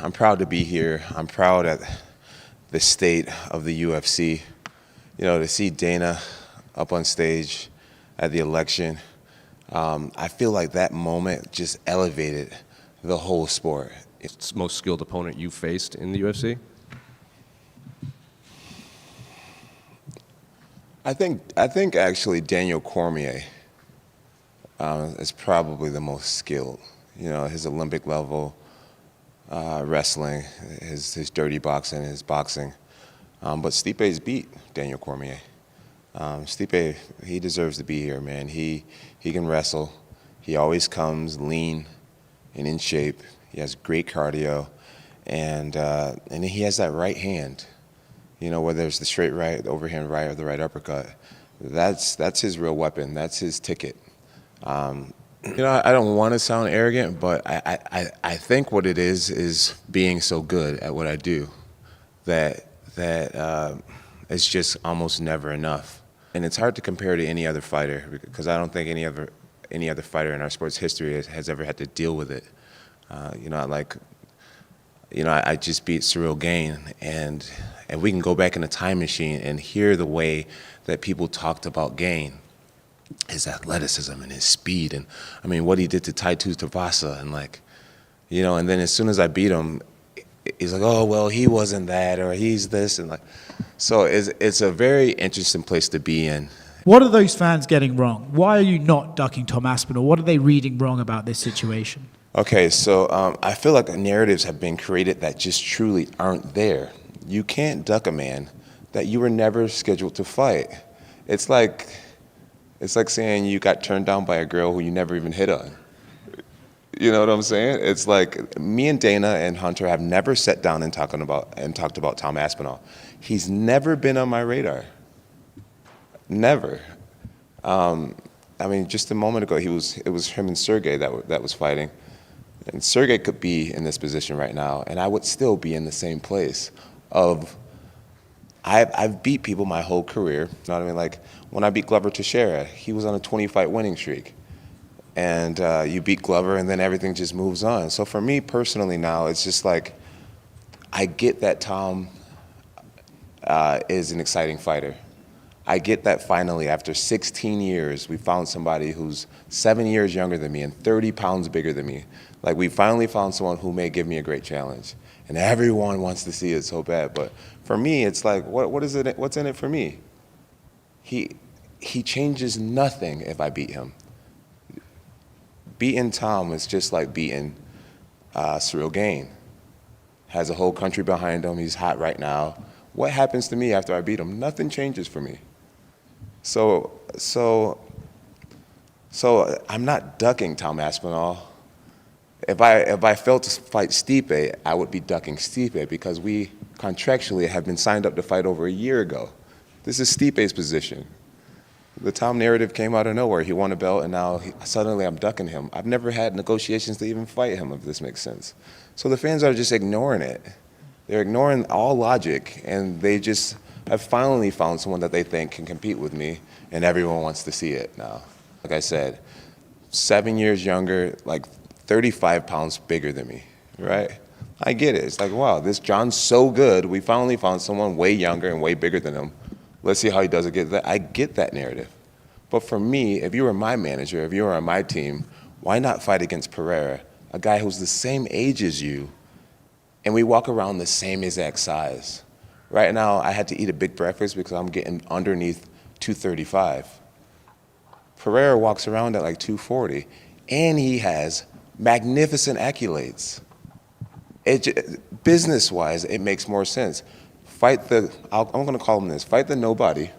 I'm proud to be here. I'm proud at the state of the UFC. You know, to see Dana up on stage at the election, I feel like that moment just elevated the whole sport. It's the most skilled opponent you faced in the UFC? I think actually Daniel Cormier is probably the most skilled. You know, his Olympic level wrestling, his dirty boxing, his boxing. But Stipe's beat Daniel Cormier. Stipe, he deserves to be here, man. He can wrestle. He always comes lean and in shape. He has great cardio, and he has that right hand. You know, whether it's the straight right, the overhand right, or the right uppercut, that's his real weapon. That's his ticket. You know, I don't want to sound arrogant, but I think what it is being so good at what I do that it's just almost never enough. And it's hard to compare to any other fighter because I don't think any other fighter in our sports history has ever had to deal with it. You know, I just beat Cyril Gain, and we can go back in a time machine and hear the way that people talked about Gain, his athleticism and his speed, and I mean what he did to Taitu Tavasa, and like, you know, and then as soon as I beat him, he's like, oh well, he wasn't that, or he's this, and like, so it's a very interesting place to be in. What are those fans getting wrong? Why are you not ducking Tom Aspinall? What are they reading wrong about this situation? Okay, so I feel like narratives have been created that just truly aren't there. You can't duck a man that you were never scheduled to fight. It's like saying you got turned down by a girl who you never even hit on. You know what I'm saying? It's like me and Dana and Hunter have never sat down and talked about Tom Aspinall. He's never been on my radar. Never. I mean, just a moment ago, it was him and Sergey that was fighting. And Sergey could be in this position right now, and I would still be in the same place of, I've beat people my whole career. You know what I mean? Like, when I beat Glover Teixeira, he was on a 20-fight winning streak. And you beat Glover, and then everything just moves on. So for me personally now, it's just like, I get that Tom is an exciting fighter. I get that finally, after 16 years, we found somebody who's 7 years younger than me and 30 pounds bigger than me. Like, we finally found someone who may give me a great challenge. And everyone wants to see it so bad. But for me, it's like, what is it? What's in it for me? He changes nothing if I beat him. Beating Tom is just like beating Cyril Gain. Has a whole country behind him. He's hot right now. What happens to me after I beat him? Nothing changes for me. So I'm not ducking Tom Aspinall. If I failed to fight Stipe, I would be ducking Stipe because we contractually have been signed up to fight over a year ago. This is Stipe's position. The Tom narrative came out of nowhere. He won a belt, and now suddenly I'm ducking him. I've never had negotiations to even fight him, if this makes sense. So the fans are just ignoring it. They're ignoring all logic, and they just have finally found someone that they think can compete with me, and everyone wants to see it now. Like I said, 7 years younger, like 35 pounds bigger than me, right? I get it. It's like, wow, this Jon's so good. We finally found someone way younger and way bigger than him. Let's see how he does against that. I get that narrative. But for me, if you were my manager, if you were on my team, why not fight against Pereira, a guy who's the same age as you, and we walk around the same exact size? Right now, I had to eat a big breakfast because I'm getting underneath 235. Pereira walks around at like 240, and he has magnificent accolades. Business-wise, it makes more sense. Fight I'm going to call him this, fight the nobody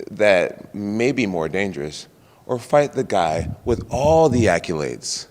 that may be more dangerous, or fight the guy with all the accolades.